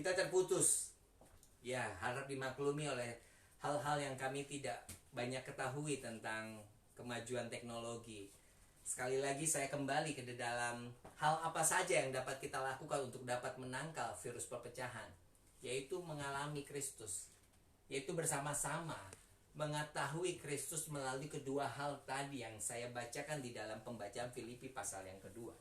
kita terputus. Ya, harap dimaklumi oleh hal-hal yang kami tidak banyak ketahui tentang kemajuan teknologi. Sekali lagi saya kembali ke dalam hal apa saja yang dapat kita lakukan untuk dapat menangkal virus perpecahan, yaitu mengalami Kristus, yaitu bersama-sama mengetahui Kristus melalui kedua hal tadi yang saya bacakan di dalam pembacaan Filipi pasal yang kedua.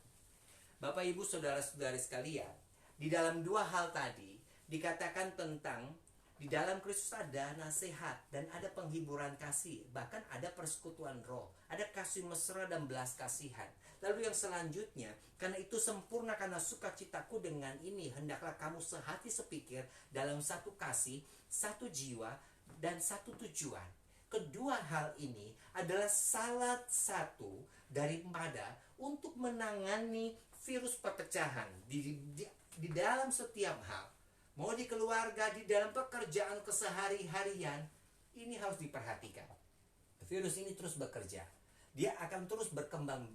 Bapak Ibu saudara-saudari sekalian, di dalam dua hal tadi dikatakan tentang di dalam Kristus ada nasihat dan ada penghiburan kasih, bahkan ada persekutuan roh, ada kasih mesra dan belas kasihan. Lalu yang selanjutnya, karena itu sempurna karena sukacitaku dengan ini, hendaklah kamu sehati sepikir dalam satu kasih, satu jiwa, dan satu tujuan. Kedua hal ini adalah salah satu daripada untuk menangani virus perpecahan di dalam setiap hal. Mau di keluarga, di dalam pekerjaan kesehari-harian, ini harus diperhatikan. Virus ini terus bekerja. Dia akan terus berkembang.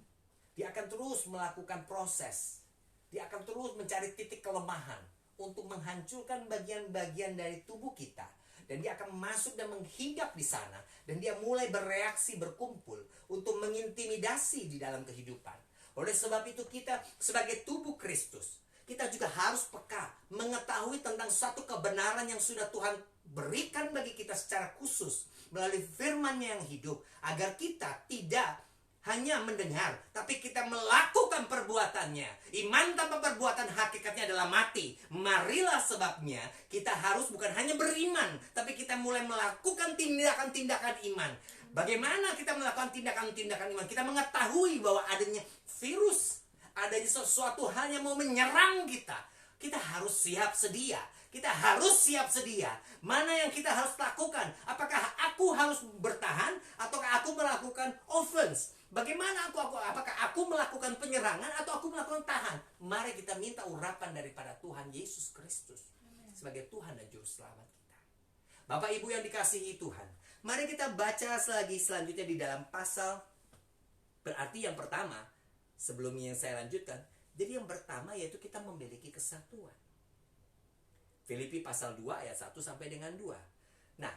Dia akan terus melakukan proses. Dia akan terus mencari titik kelemahan untuk menghancurkan bagian-bagian dari tubuh kita. Dan dia akan masuk dan menghinggap di sana. Dan dia mulai bereaksi, berkumpul untuk mengintimidasi di dalam kehidupan. Oleh sebab itu kita sebagai tubuh Kristus, kita juga harus peka, mengetahui tentang satu kebenaran yang sudah Tuhan berikan bagi kita secara khusus melalui firman-Nya yang hidup, agar kita tidak hanya mendengar, tapi kita melakukan perbuatannya. Iman tanpa perbuatan hakikatnya adalah mati. Marilah sebabnya kita harus bukan hanya beriman, tapi kita mulai melakukan tindakan-tindakan iman. Bagaimana kita melakukan tindakan-tindakan iman? Kita mengetahui bahwa adanya virus, adanya sesuatu hal yang mau menyerang kita. Kita harus siap sedia. Kita harus siap sedia. Mana yang kita harus lakukan? Apakah aku harus bertahan ataukah aku melakukan offense? Bagaimana apakah aku melakukan penyerangan atau aku melakukan tahan? Mari kita minta urapan daripada Tuhan Yesus Kristus sebagai Tuhan dan Juru Selamat kita. Bapak Ibu yang dikasihi Tuhan, mari kita baca lagi selanjutnya di dalam pasal. Berarti yang pertama, sebelumnya yang saya lanjutkan, jadi yang pertama yaitu kita memiliki kesatuan. Filipi pasal 2 ayat 1 sampai dengan 2. Nah,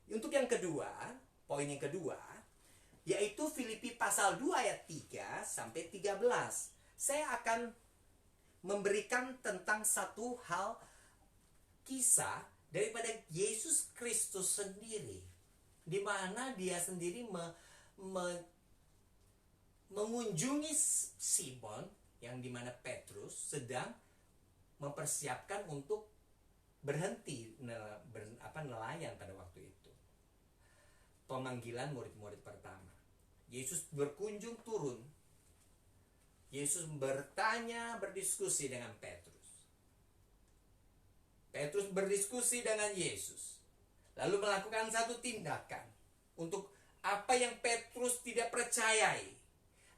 untuk yang kedua, poin yang kedua, yaitu Filipi pasal 2 ayat 3 sampai 13. Saya akan memberikan tentang satu hal kisah daripada Yesus Kristus sendiri, di mana dia sendiri mengunjungi Simon, yang dimana Petrus sedang mempersiapkan untuk berhenti nelayan pada waktu itu. Pemanggilan murid-murid pertama. Yesus berkunjung turun. Yesus bertanya, berdiskusi dengan Petrus. Petrus berdiskusi dengan Yesus. Lalu melakukan satu tindakan untuk apa yang Petrus tidak percayai.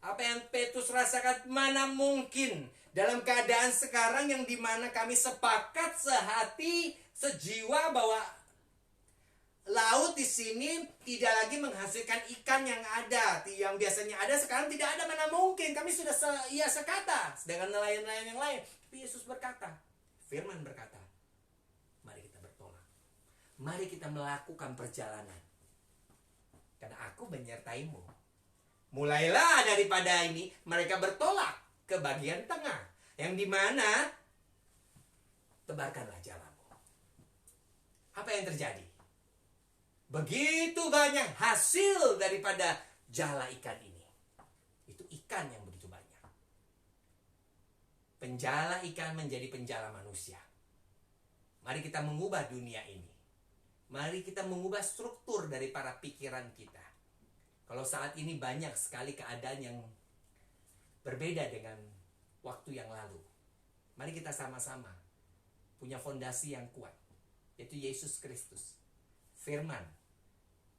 Apa yang Petrus rasakan, mana mungkin dalam keadaan sekarang yang dimana kami sepakat sehati, sejiwa bahwa laut di sini tidak lagi menghasilkan ikan yang ada, yang biasanya ada sekarang tidak ada, mana mungkin kami sudah sekata sedangkan nelayan-nelayan yang lain. Tapi Yesus berkata, firman berkata, mari kita bertolak, mari kita melakukan perjalanan, karena aku menyertaimu. Mulailah daripada ini mereka bertolak ke bagian tengah, yang dimana tebarkanlah jalamu. Apa yang terjadi? Begitu banyak hasil daripada jala ikan ini. Itu ikan yang begitu banyak. Penjala ikan menjadi penjala manusia. Mari kita mengubah dunia ini. Mari kita mengubah struktur dari para pikiran kita. Kalau saat ini banyak sekali keadaan yang berbeda dengan waktu yang lalu. Mari kita sama-sama punya fondasi yang kuat, yaitu Yesus Kristus. Firman,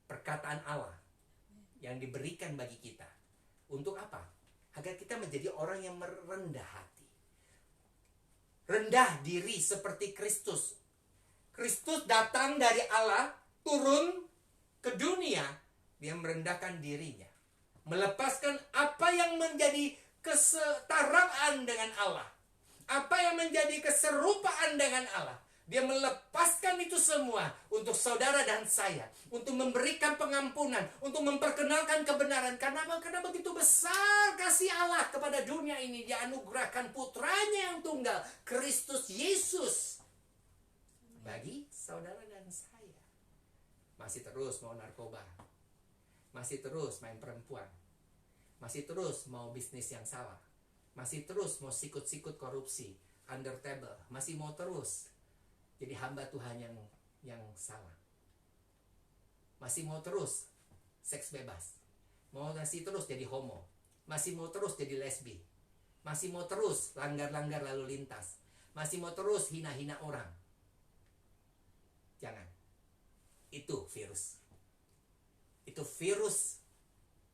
perkataan Allah yang diberikan bagi kita. Untuk apa? Agar kita menjadi orang yang merendah hati. Rendah diri seperti Kristus. Kristus datang dari Allah, turun ke dunia. Dia merendahkan dirinya. Melepaskan apa yang menjadi kesetaraan dengan Allah. Apa yang menjadi keserupaan dengan Allah. Dia melepaskan itu semua untuk saudara dan saya, untuk memberikan pengampunan, untuk memperkenalkan kebenaran. Karena begitu besar kasih Allah kepada dunia ini, Dia anugerahkan putranya yang tunggal, Kristus Yesus, bagi saudara dan saya. Masih terus mau narkoba, masih terus main perempuan, masih terus mau bisnis yang salah, masih terus mau sikut-sikut korupsi under table, masih mau terus jadi hamba Tuhan yang salah, masih mau terus seks bebas, masih terus jadi homo, masih mau terus jadi lesbi, masih mau terus langgar-langgar lalu lintas, masih mau terus hina-hina orang. Jangan. Itu virus. Itu virus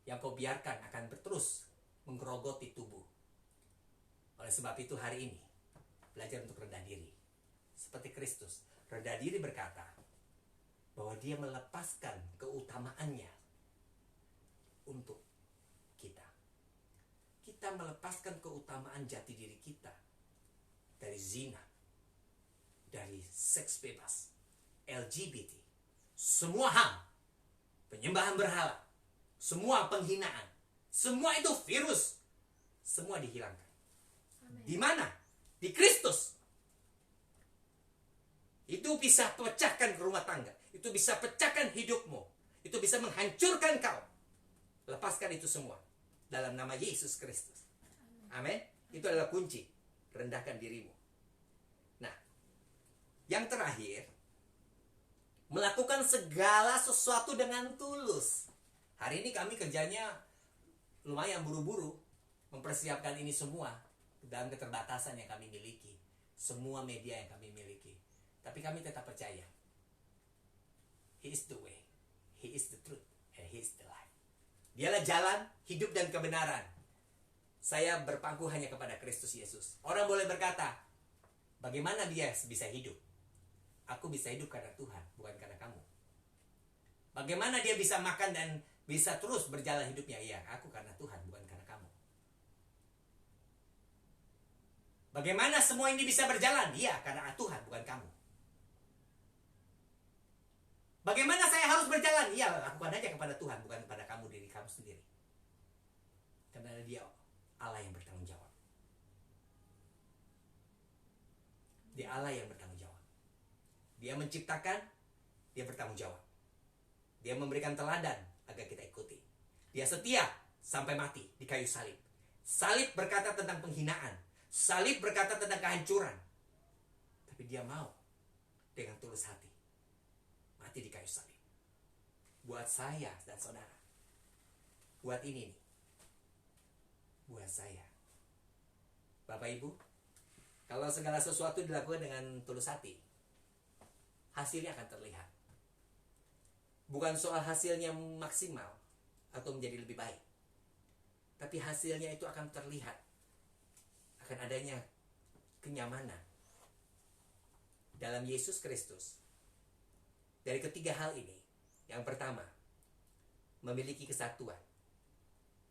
yang kau biarkan akan terus menggerogoti tubuh. Oleh sebab itu hari ini belajar untuk rendah diri. Seperti Kristus, rendah diri berkata bahwa Dia melepaskan keutamaannya untuk kita. Kita melepaskan keutamaan jati diri kita dari zina, dari seks bebas, LGBT, semua HAM, penyembahan berhala, semua penghinaan, semua itu virus, semua dihilangkan. Di mana? Di Kristus. Itu bisa pecahkan rumah tangga, itu bisa pecahkan hidupmu, itu bisa menghancurkan kau. Lepaskan itu semua dalam nama Yesus Kristus. Amin. Itu adalah kunci. Rendahkan dirimu. Nah, yang terakhir, melakukan segala sesuatu dengan tulus. Hari ini kami kerjanya lumayan buru-buru mempersiapkan ini semua dalam keterbatasan yang kami miliki, semua media yang kami miliki. Tapi kami tetap percaya He is the way, He is the truth, and He is the life. Dialah jalan, hidup, dan kebenaran. Saya berpangku hanya kepada Kristus Yesus. Orang boleh berkata, bagaimana dia bisa hidup? Aku bisa hidup karena Tuhan, bukan karena kamu. Bagaimana dia bisa makan dan bisa terus berjalan hidupnya? Iya, aku karena Tuhan, bukan karena kamu. Bagaimana semua ini bisa berjalan? Iya, karena Tuhan, bukan kamu. Bagaimana saya harus berjalan? Iya, lakukan aja kepada Tuhan, bukan kepada kamu, diri kamu sendiri. Karena Dia Allah yang bertanggung jawab. Dia Allah yang bertanggung jawab. Dia menciptakan, Dia bertanggung jawab. Dia memberikan teladan agar kita ikuti. Dia setia sampai mati di kayu salib. Salib berkata tentang penghinaan. Salib berkata tentang kehancuran. Tapi Dia mau dengan tulus hati mati di kayu salib. Buat saya dan saudara. Buat ini nih. Buat saya. Bapak Ibu, kalau segala sesuatu dilakukan dengan tulus hati, hasilnya akan terlihat. Bukan soal hasilnya maksimal atau menjadi lebih baik, tapi hasilnya itu akan terlihat. Akan adanya kenyamanan dalam Yesus Kristus. Dari ketiga hal ini, yang pertama, memiliki kesatuan.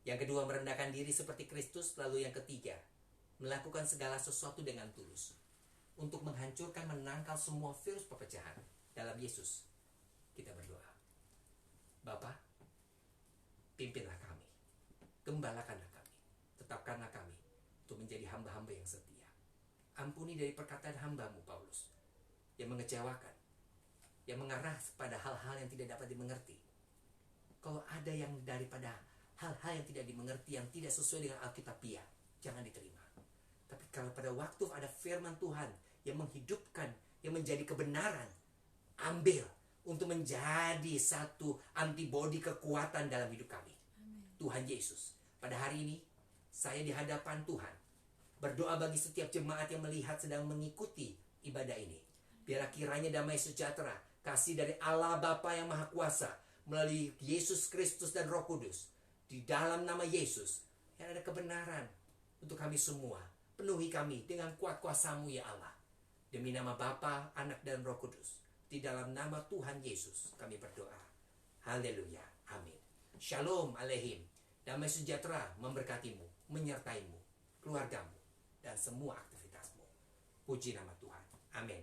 Yang kedua, merendahkan diri seperti Kristus. Lalu yang ketiga, melakukan segala sesuatu dengan tulus untuk menghancurkan, menangkal semua virus perpecahan dalam Yesus. Kita berdoa. Bapa, pimpinlah kami, gembalakanlah kami, tetapkanlah kami untuk menjadi hamba-hamba yang setia. Ampuni dari perkataan hamba-Mu Paulus yang mengecewakan, yang mengarah pada hal-hal yang tidak dapat dimengerti. Kalau ada yang daripada hal-hal yang tidak dimengerti, yang tidak sesuai dengan Alkitabiah, jangan diterima. Tapi kalau pada waktu ada firman Tuhan yang menghidupkan, yang menjadi kebenaran, ambil untuk menjadi satu antibodi kekuatan dalam hidup kami. Amen. Tuhan Yesus, pada hari ini saya di hadapan Tuhan berdoa bagi setiap jemaat yang melihat sedang mengikuti ibadah ini. Biarlah kiranya damai sejahtera, kasih dari Allah Bapa yang Maha Kuasa melalui Yesus Kristus dan Roh Kudus, di dalam nama Yesus yang ada kebenaran untuk kami semua. Penuhi kami dengan kuat kuasa-Mu ya Allah. Demi nama Bapa, Anak, dan Roh Kudus, di dalam nama Tuhan Yesus kami berdoa. Haleluya. Amin. Shalom aleihim. Damai sejahtera memberkatimu, menyertaimu, keluargamu, dan semua aktivitasmu. Puji nama Tuhan. Amin.